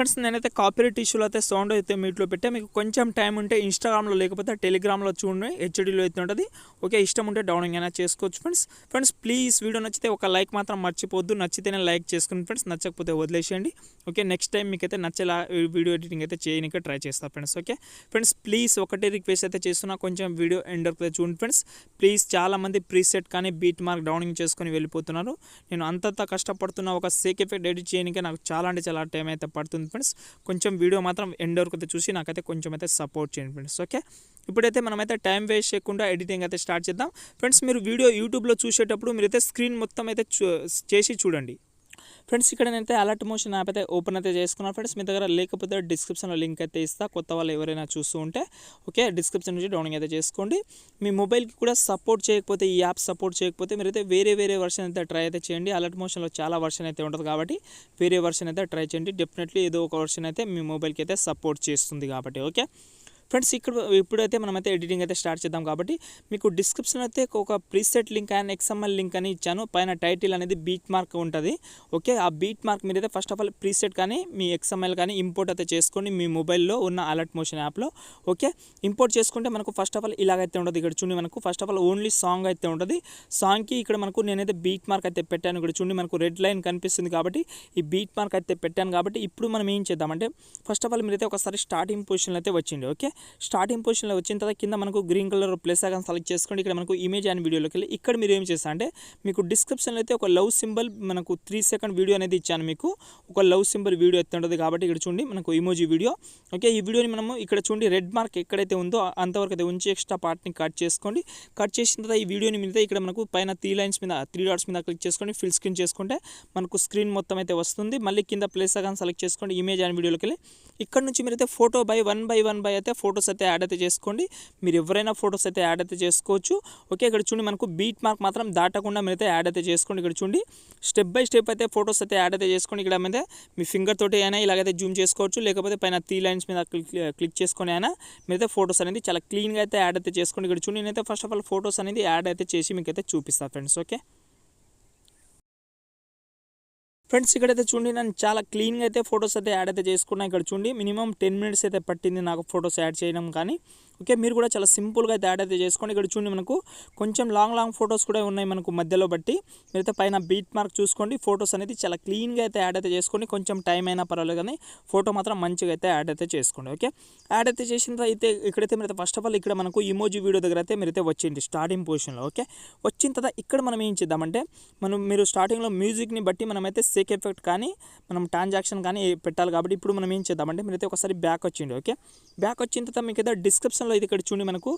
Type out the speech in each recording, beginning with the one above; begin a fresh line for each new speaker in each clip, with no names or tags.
Friends నేనైతే copyright ఇష్యూలో అయితే సౌండ్ అయితే మీట్లో పెట్టా. మీకు కొంచెం టైం ఉంటే ఇన్స్టాగ్రామ్లో లేకపోతే టెలిగ్రామ్లో చూడండి, హెచ్డీలో అయితే ఉంటుంది. ఓకే, ఇష్టం ఉంటే డౌన్లోడ్ అయినా చేసుకోవచ్చు ఫ్రెండ్స్ ప్లీజ్ వీడియో నచ్చితే ఒక లైక్ మాత్రం మర్చిపోద్దు. నచ్చితేనే లైక్ చేసుకుని ఫ్రెండ్స్, నచ్చకపోతే వదిలేసేయండి. ఓకే, నెక్స్ట్ టైం మీకైతే నచ్చేలా వీడియో ఎడిటింగ్ అయితే చేయడానికి ట్రై చేస్తాను ఫ్రెండ్స్. ఓకే ఫ్రెండ్స్, ప్లీజ్ ఒకటే రిక్వెస్ట్ అయితే చేస్తున్నా, కొంచెం వీడియో ఎండ్ వరకు చూడండి ఫ్రెండ్స్ ప్లీజ్. చాలామంది ప్రీసెట్ కానీ బీట్ మార్క్ డౌనింగ్ చేసుకొని వెళ్ళిపోతున్నారు. నేను అంతంత కష్టపడుతున్న ఒక సేక్ ఎఫెక్ట్ ఎడిట్ చేయడానికి నాకు చాలా అంటే చాలా టైం అయితే పడుతుంది ఫ్రెండ్స్. కొంచెం వీడియో మాత్రం ఎండ్ వరకు అయితే చూసి నాకైతే కొంచెం అయితే సపోర్ట్ చేయండి ఫ్రెండ్స్. ఓకే, ఇప్పుడైతే మనమైతే టైం వేస్ట్ చేయకుండా ఎడిటింగ్ అయితే స్టార్ట్ చేద్దాం ఫ్రెండ్స్. మీరు వీడియో యూట్యూబ్లో చూసేటప్పుడు మీరైతే స్క్రీన్ మొత్తం అయితే చేసి చూడండి ఫ్రెండ్స్. ఇక్కడ నేనైతే అలర్ట్ మోషన్ యాప్ అయితే ఓపెన్ అయితే చేసుకున్నాను ఫ్రెండ్స్. మీ దగ్గర లేకపోతే డిస్క్రిప్షన్లో లింక్ అయితే ఇస్తా, కొత్త వాళ్ళు ఎవరైనా చూస్తూ ఉంటే. ఓకే, డిస్క్రిప్షన్ నుంచి డౌన్లోడ్ అయితే చేసుకోండి. మీ మొబైల్కి కూడా సపోర్ట్ చేయకపోతే, ఈ యాప్ సపోర్ట్ చేయకపోతే మీరైతే వేరే వర్షన్ అయితే ట్రై అయితే చేయండి. అలర్ట్ మోషన్లో చాలా వర్షన్ అయితే ఉంటుంది కాబట్టి వేరే వర్షన్ అయితే ట్రై చేయండి. డెఫినెట్లీ ఏదో ఒక వర్షన్ అయితే మీ మొబైల్కి అయితే సపోర్ట్ చేస్తుంది కాబట్టి. ఓకే ఫ్రెండ్స్, ఇప్పుడైతే మనమైతే ఎడిటింగ్ అయితే స్టార్ట్ చేద్దాం కాబట్టి మీకు డిస్క్రిప్షన్ అయితే ఒక preset link and XML link అని ఇచ్చాను. పైన టైటిల్ అనేది బీట్ మార్క్ ఉంటుంది. ఓకే, ఆ బీట్ మార్క్ మీరైతే ఫస్ట్ ఆఫ్ ఆల్ ప్రీసెట్ కానీ మీ XML కానీ ఇంపోర్ట్ అయితే చేసుకోండి మీ మొబైల్లో ఉన్న అలర్ట్ మోషన్ యాప్లో. ఓకే, ఇంపోర్ట్ చేసుకుంటే మనకు ఫస్ట్ ఆఫ్ ఆల్ ఇలాగైతే ఉంటుంది. ఇక్కడ చూడండి, మనకు first of all only song అయితే ఉంటుంది. సాంగ్కి ఇక్కడ మనకు నేనైతే బీట్ మార్క్ అయితే పెట్టాను. ఇక్కడ చూడండి, మనకు రెడ్ లైన్ కనిపిస్తుంది కాబట్టి ఈ బీట్ మార్క్ అయితే పెట్టాను. కాబట్టి ఇప్పుడు మనం ఏం చేద్దామంటే ఫస్ట్ ఆఫ్ ఆల్ మీరైతే ఒకసారి స్టార్టింగ్ పొజిషన్లో అయితే వచ్చింది. ఓకే, స్టార్టింగ్ పొజిషన్లో వచ్చిన తర్వాత కింద మనకు green colour plus icon select చేసుకోండి. ఇక్కడ మనకు ఇమేజ్ అండ్ వీడియోలోకి వెళ్ళి ఇక్కడ మీరు ఏం చేస్తా అంటే మీకు డిస్క్రిప్షన్లో అయితే ఒక లవ్ సింబల్ మనకు 3 సెకండ్ వీడియో అనేది ఇచ్చాను. మీకు ఒక లవ్ సింబల్ వీడియో అయితే ఉంటుంది కాబట్టి ఇక్కడ చూడండి మనకు ఇమోజీ వీడియో. ఓకే, ఈ వీడియోని మనము ఇక్కడ చూడండి రెడ్ మార్క్ ఎక్కడైతే ఉందో అంతవరకు అయితే ఉంచి ఎక్స్ట్రా పార్ట్ని కట్ చేసుకోండి. కట్ చేసిన తర్వాత ఈ వీడియోని మీద ఇక్కడ మనకు పైన 3 డాట్స్ మీద క్లిక్ చేసుకొని ఫిల్ స్క్రీన్ చేసుకుంటే మనకు స్క్రీన్ మొత్తం అయితే వస్తుంది. మళ్ళీ కింద ప్లస్ ఐకాన్ సెలెక్ట్ చేసుకోండి, ఇమేజ్ అండ్ వీడియోలోకి వెళ్ళి ఇక్కడ నుంచి మీరైతే ఫోటో బై వన్ బై అయితే ఫోటోస్ అయితే యాడ్ అయితే చేసుకోండి. మీరు ఎవరైనా ఫోటోస్ అయితే యాడ్ అయితే చేసుకోవచ్చు. ఓకే, ఇక్కడ చూడండి మనకు బీట్ మార్క్ మాత్రం దాటకుండా మీరైతే యాడ్ అయితే చేసుకోండి. ఇక్కడ చూడండి స్టెప్ బై స్టెప్ అయితే ఫోటోస్ అయితే యాడ్ అయితే చేసుకోండి. ఇక్కడ మీద మీ ఫింగర్ తోటి అయినా ఇలాగైతే జూమ్ చేసుకోవచ్చు, లేకపోతే పైన 3 లైన్స్ మీద క్లిక్ చేసుకొని అయినా మీరైతే ఫోటోస్ అనేది చాలా క్లీన్గా అయితే యాడ్ అయితే చేసుకోండి. ఇక్కడ చూడండి నేనైతే ఫస్ట్ ఆఫ్ ఆల్ ఫోటోస్ అనేది యాడ్ అయితే చేసి మీకైతే చూపిస్తాను ఫ్రెండ్స్. ఓకే ఫ్రెండ్స్, ఇక్కడైతే చూడండి నేను చాలా క్లీన్గా అయితే ఫోటోస్ అయితే యాడ్ అయితే చేసుకున్నాను. ఇక్కడ చూడండి మినిమం 10 మినిట్స్ అయితే పట్టింది నాకు ఫోటోస్ యాడ్ చేయడం కానీ. ఓకే, మీరు కూడా చాలా సింపుల్గా అయితే యాడ్ అయితే చేసుకోండి. ఇక్కడ చూడండి మనకు కొంచెం లాంగ్ ఫోటోస్ కూడా ఉన్నాయి మనకు మధ్యలో బట్టి. మీరైతే పైన బీట్ మార్క్ చూసుకోండి. ఫోటోస్ అనేది చాలా క్లీన్గా అయితే యాడ్ అయితే చేసుకోండి. కొంచెం టైం అయినా పర్వాలేదు కానీ ఫోటో మాత్రం మంచిగా అయితే యాడ్ అయితే చేసుకోండి. ఓకే, యాడ్ అయితే చేసిన తర్వాత అయితే ఇక్కడైతే మీరైతే ఫస్ట్ ఆఫ్ ఆల్ ఇక్కడ మనకు ఇమోజీ వీడియో దగ్గర అయితే మీరైతే వచ్చింది స్టార్టింగ్ పొజిషన్లో. ఓకే, వచ్చిన తర్వాత ఇక్కడ మనం ఏం చేద్దామంటే మీరు స్టార్టింగ్లో మ్యూజిక్ని బట్టి మనమైతే సేక్ ఎఫెక్ట్ కానీ మనం ట్రాన్సాక్షన్ కానీ పెట్టాలి కాబట్టి ఇప్పుడు మనం ఏం చేద్దామంటే మీరైతే ఒకసారి బ్యాక్ వచ్చింది. ఓకే, బ్యాక్ వచ్చిన తర్వాత మీకు అయితే డిస్క్రిప్షన్లో ఇది ఇక్కడ చూడండి మనకు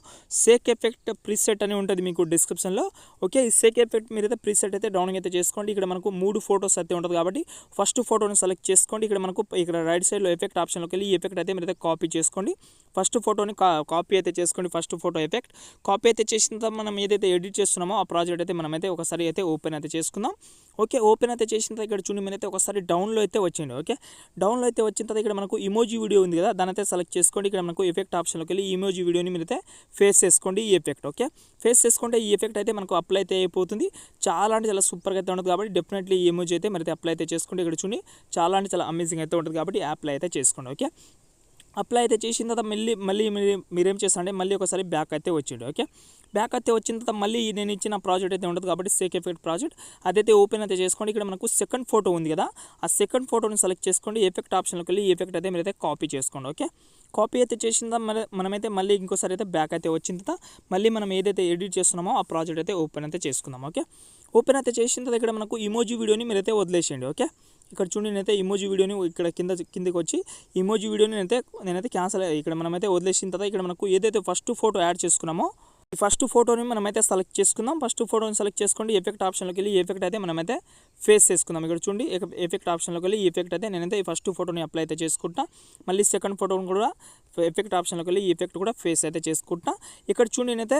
సేక్ ఎఫెక్ట్ ప్రీసెట్ అని ఉంటుంది మీకు డిస్క్రిప్షన్లో. ఓకే, ఈ సేక్ ఎఫెక్ట్ మీరైతే ప్రీసెట్ అయితే డౌన్లోడ్ అయితే చేసుకోండి. ఇక్కడ మనకు 3 ఫోటోస్ అయితే ఉంటుంది కాబట్టి ఫస్ట్ ఫోటోని సెలెక్ట్ చేసుకోండి. ఇక్కడ మనకు ఇక్కడ రైట్ సైడ్లో ఎఫెక్ట్ ఆప్షన్లోకి వెళ్ళి ఈ ఎఫెక్ట్ అయితే మీరైతే కాపీ చేసుకోండి. ఫస్ట్ ఫోటోని కాపీ అయితే చేసుకోండి. ఫస్ట్ ఫోటో ఎఫెక్ట్ కాపీ అయితే చేసిన తర్వాత మనం ఏదైతే ఎడిట్ చేస్తున్నామో ఆ ప్రాజెక్ట్ అయితే మనమైతే ఒకసారి అయితే ఓపెన్ అయితే చేసుకుందాం. ఓకే, ఓపెన్ అయితే చేసిన తర్వాత ఇక్కడ చూడండి మీరైతే ఒకసారి డౌన్లో అయితే వచ్చింది. ఓకే, డౌన్లో అయితే వచ్చిన తర్వాత ఇక్కడ మనకు ఇమోజీ వీడియో ఉంది కదా, దాని అయితే సెలెక్ట్ చేసుకోండి. ఇక్కడ మనకు ఎఫెక్ట్ ఆప్షన్లోకి వెళ్ళి ఇమోజీ వీడియోని మీరైతే ఫేస్ చేసుకోండి. ఈ ఎఫెక్ట్ ఓకే ఫేస్ చేసుకుంటే ఈ ఎఫెక్ట్ అయితే మనకు అప్లై అయితే అయిపోతుంది. చాలా అంటే చాలా సూపర్గా అయితే ఉంటుంది కాబట్టి డెఫినెట్లీ ఈ ఇమోజీ అయితే మీరైతే అప్లై అయితే చేసుకోండి. ఇక్కడ చూడండి చాలా అంటే చాలా అమేజింగ్ అయితే ఉంటుంది కాబట్టి అప్లై అయితే చేసుకోండి. ఓకే, అప్లై అయితే చేసిన తర్వాత మళ్ళీ మీరేం చేస్తారంటే మళ్ళీ ఒకసారి బ్యాక్ అయితే వచ్చిండు. ఓకే, బ్యాక్ అయితే వచ్చిన తర్వాత మళ్ళీ నేను ఇచ్చిన ప్రాజెక్ట్ అయితే ఉంటుంది కాబట్టి సేక్ ఎఫెక్ట్ ప్రాజెక్ట్ అదైతే ఓపెన్ అయితే చేసుకోండి. ఇక్కడ మనకు సెకండ్ ఫోటో ఉంది కదా, ఆ సెకండ్ ఫోటోని సెలెక్ట్ చేసుకోండి. ఎఫెక్ట్ ఆప్షన్లోకి వెళ్ళి ఈ ఎఫెక్ట్ అయితే మీరైతే కాపీ చేసుకోండి. ఓకే, కాపీ అయితే చేసిన మనమైతే మళ్ళీ ఇంకోసారి అయితే బ్యాక్ అయితే వచ్చిన తర్వాత మళ్ళీ మనం ఏదైతే ఎడిట్ చేస్తున్నామో ఆ ప్రాజెక్ట్ అయితే ఓపెన్ అయితే చేసుకుందాం. ఓకే, ఓపెన్ అయితే చేసిన తర్వాత ఇక్కడ మనకు ఇమోజీ వీడియోని మీరైతే వదిలేసేయండి. ఓకే, ఇక్కడ చూడండి నేనైతే ఇమోజీ వీడియోని ఇక్కడ కిందకి వచ్చి ఇమోజీ వీడియోని నేనైతే క్యాన్సిల్ ఇక్కడ మనమైతే వదిలేసిన తర్వాత ఇక్కడ మనకు ఏదైతే ఫస్ట్ ఫోటో యాడ్ చేసుకున్నామో ఈ ఫస్ట్ ఫోటోని మనమైతే సెలెక్ట్ చేసుకుందాం. ఫస్ట్ ఫోటోని సెలెక్ట్ చేసుకోండి. ఎఫెక్ట్ ఆప్షన్లోకి వెళ్ళి ఎఫెక్ట్ అయితే మనమైతే ఫేస్ చేసుకుందాం. ఇక్కడ చూడండి ఎఫెక్ట్ ఆప్షన్లోకి వెళ్ళి ఎఫెక్ట్ అయితే నేనైతే ఈ ఫస్ట్ ఫోటోని అప్లై అయితే చేసుకుంటా. మళ్ళీ సెకండ్ ఫోటోని కూడా ఎఫెక్ట్ ఆప్షన్లోకి వెళ్ళి ఎఫెక్ట్ కూడా ఫేస్ అయితే చేసుకుంటా. ఇక్కడ చూడండి నేనైతే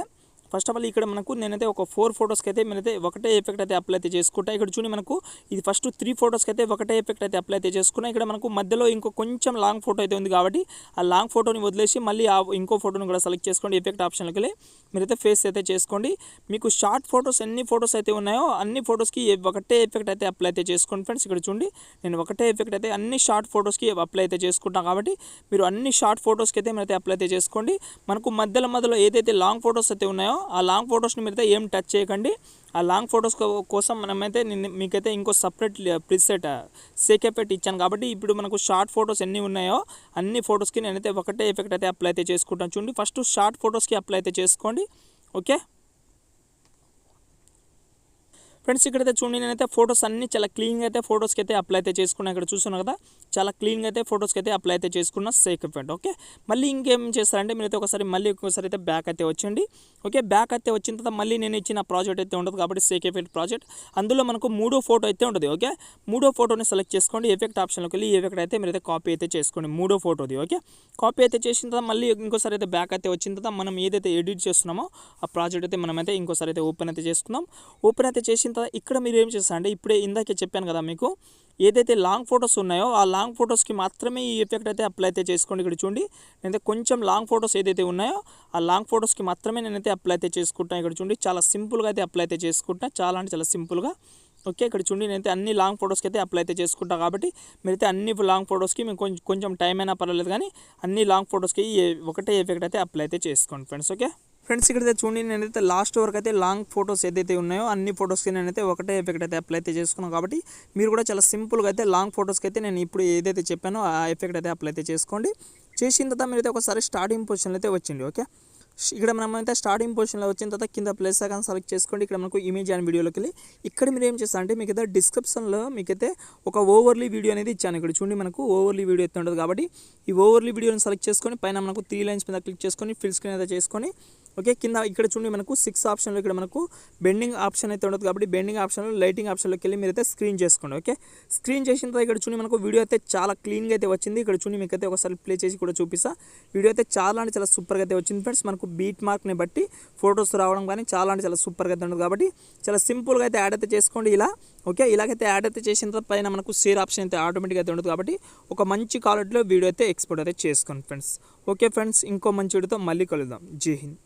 ఫస్ట్ ఆఫ్ ఆల్ ఇక్కడ మనకు నేనైతే ఒక 4 ఫొటోస్కి అయితే నేనైతే ఒకటే ఎఫెక్ట్ అయితే అప్లై అయితే చేసుకుంటా. ఇక్కడ చూడండి మనకు ఇది ఫస్ట్ 3 ఫొటోస్కి అయితే ఒకటే ఎఫెక్ట్ అయితే అప్లై అయితే చేసుకున్నా. ఇక్కడ మనకు మధ్యలో ఇంకో కొంచెం లాంగ్ ఫోటో అయితే ఉంది కాబట్టి ఆ లాంగ్ ఫోటోని వదిలేసి మళ్ళీ ఆ ఇంకో ఫోటోని కూడా సెలెక్ట్ చేసుకోండి. ఎఫెక్ట్ ఆప్షన్లోకి వెళ్ళి మీరైతే ఫేస్ అయితే చేసుకోండి. మీకు షార్ట్ ఫొటోస్ ఎన్ని ఫొటోస్ అయితే ఉన్నాయో అన్ని ఫొటోస్కి ఒకటే ఎఫెక్ట్ అయితే అప్లై అయితే చేసుకోండి ఫ్రెండ్స్. ఇక్కడ చూడండి నేను ఒకటే ఎఫెక్ట్ అయితే అన్ని షార్ట్ ఫొటోస్కి అప్లై అయితే చేసుకుంటాను కాబట్టి మీరు అన్ని షార్ట్ ఫొటోస్కి అయితే మీరైతే అప్లై అయితే చేసుకోండి. మనకు మధ్యలో ఏదైతే లాంగ్ ఫొటోస్ అయితే ఉన్నాయో ఆ లాంగ్ ఫొటోస్ని మీరైతే ఏం టచ్ చేయకండి. ఆ లాంగ్ ఫొటోస్ కోసం మనమైతే మీకైతే ఇంకో సపరేట్ ప్రిసెట్ సేక్ ఎఫెక్ట్ ఇచ్చాను కాబట్టి ఇప్పుడు మనకు షార్ట్ ఫొటోస్ ఎన్ని ఉన్నాయో అన్ని ఫొటోస్కి నేనైతే ఒకటే ఎఫెక్ట్ అయితే అప్లై అయితే చేసుకుంటాను. చూడండి ఫస్ట్ షార్ట్ ఫొటోస్కి అప్లై అయితే చేసుకోండి. ఓకే ఫ్రెండ్స్ ఇక్కడైతే చూడండి నేనైతే ఫొటోస్ అన్ని చాలా క్లీన్గా అయితే ఫొటోస్కి అయితే అప్లై అయితే చేసుకున్నాను. ఇక్కడ చూస్తున్నాను కదా చాలా క్లీన్గా అయితే ఫొటోస్కి అయితే అప్లై అయితే చేసుకున్న సేక్ ఎఫెక్ట్. ఓకే మళ్ళీ ఇంకేం చేస్తారంటే మీరైతే ఒకసారి అయితే బ్యాక్ అయితే వచ్చండి. ఓకే బ్యాక్ అయితే వచ్చిన తర్వాత మళ్ళీ నేను ఇచ్చిన ప్రాజెక్ట్ అయితే ఉంటుంది కాబట్టి సేక్ ఎఫెక్ట్ ప్రాజెక్ట్ అందులో మనకు 3వ ఫోటో అయితే ఉంటుంది. ఓకే 3వ ఫోటోని సెలెక్ట్ చేసుకోండి. ఎఫెక్ట్ ఆప్షన్లోకి వెళ్ళి ఈ ఎఫెక్ట్ అయితే మీరైతే కాపీ అయితే చేసుకోండి 3వ ఫోటోది. ఓకే కాపీ అయితే చేసిన తర్వాత మళ్ళీ ఇంకోసారి అయితే బ్యాక్ అయితే వచ్చిన తర్వాత మనం ఏదైతే ఎడిట్ చేస్తున్నామో ఆ ప్రాజెక్ట్ అయితే మనమైతే ఇంకోసారి అయితే ఓపెన్ అయితే చేసుకుందాం. ఓపెన్ అయితే చేసిన తర్వాత ఇక్కడ మీరు ఏం చేస్తారంటే ఇప్పుడే ఇందాకే చెప్పాను కదా మీకు ఏదైతే లాంగ్ ఫొటోస్ ఉన్నాయో ఆ లాంగ్ ఫొటోస్కి మాత్రమే ఈ ఎఫెక్ట్ అయితే అప్లై అయితే చేసుకోండి. ఇక్కడ చూడండి నేనైతే కొంచెం లాంగ్ ఫొటోస్ ఏదైతే ఉన్నాయో ఆ లాంగ్ ఫొటోస్కి మాత్రమే నేనైతే అప్లై అయితే చేసుకుంటాను. ఇక్కడ చూడండి చాలా సింపుల్గా అయితే అప్లై అయితే చేసుకుంటాను. చాలా అంటే చాలా సింపుల్గా. ఓకే ఇక్కడ చూడండి నేనైతే అన్ని లాంగ్ ఫొటోస్కి అయితే అప్లై అయితే చేసుకుంటాను కాబట్టి మీరైతే అన్ని లాంగ్ ఫొటోస్కి మేము కొంచెం టైం అయినా పర్వాలేదు కానీ అన్ని లాంగ్ ఫొటోస్కి ఒకటే ఎఫెక్ట్ అయితే అప్లై అయితే చేసుకోండి ఫ్రెండ్స్. ఓకే ఫ్రెండ్స్ ఇక్కడైతే చూడండి నేనైతే లాస్ట్ వరకు అయితే లాంగ్ ఫొటోస్ ఏదైతే ఉన్నాయో అన్ని ఫొటోస్కి నేనైతే ఒకటే ఎఫెక్ట్ అయితే అప్లై అయితే చేసుకున్నాను కాబట్టి మీరు కూడా చాలా సింపుల్గా అయితే లాంగ్ ఫొటోస్కి అయితే నేను ఇప్పుడు ఏదైతే చెప్పానో ఆ ఎఫెక్ట్ అయితే అప్లై అయితే చేసుకోండి. చేసిన తర్వాత మీరైతే ఒకసారి స్టార్టింగ్ పొజిషన్లో అయితే వచ్చింది. ఓకే ఇక్కడ మనమైతే స్టార్టింగ్ పొజిషన్లో వచ్చిన తర్వాత కింద ప్లస్ ఐకాన్ సెలెక్ట్ చేసుకోండి. ఇక్కడ మనకు ఇమేజ్ అండ్ వీడియోలోకి వెళ్ళి ఇక్కడ మీరు ఏం చేస్తారంటే మీకైతే డిస్క్రిప్షన్లో మీకైతే ఒక ఓవర్లీ వీడియో అనేది ఇచ్చాను. ఇక్కడ చూడండి మనకు ఓవర్లీ వీడియో అయితే ఉంటుంది కాబట్టి ఈ ఓవర్లీ వీడియోని సెలెక్ట్ చేసుకొని పైన మనకు 3 లైన్స్ మీద క్లిక్ చేసుకొని ఫిల్ స్క్రీన్ అయితే చేసుకొని ఓకే కింద ఇక్కడ చూడండి మనకు 6 ఆప్షన్లో ఇక్కడ మనకు బెండింగ్ ఆప్షన్ అయితే ఉండదు కాబట్టి బెండింగ్ ఆప్షన్లో లైటింగ్ ఆప్షన్లోకి వెళ్ళి మీరైతే స్క్రీన్ చేసుకోండి. ఓకే స్క్రీన్ చేసిన తర్వాత ఇక్కడ చూడండి మనకు వీడియో అయితే చాలా క్లీన్గా అయితే వచ్చింది. ఇక్కడ చూడండి మీకైతే ఒకసారి ప్లే చేసి కూడా చూపిస్తా. వీడియో అయితే చాలా అంటే చాలా సూపర్గా అయితే వచ్చింది ఫ్రెండ్స్. మనకు బీట్ మార్క్ని బట్టి ఫొటోస్ రావడం కానీ చాలా అంటే చాలా సూపర్గా అయితే ఉంటుంది కాబట్టి చాలా సింపుల్గా అయితే యాడ్ అయితే చేసుకోండి ఇలా. ఓకే ఇలాగైతే యాడ్ అయితే చేసిన తర్వాత పైన మనకు షేర్ ఆప్షన్ అయితే ఆటోమేటిక్గా అయితే ఉండదు కాబట్టి ఒక మంచి క్వాలిటీలో వీడియో అయితే ఎక్స్పోర్ట్ అయితే చేసుకోండి ఫ్రెండ్స్. ఓకే ఫ్రెండ్స్ ఇంకో మంచి వీడియోతో మళ్ళీ కలుద్దాం. జై హింద్.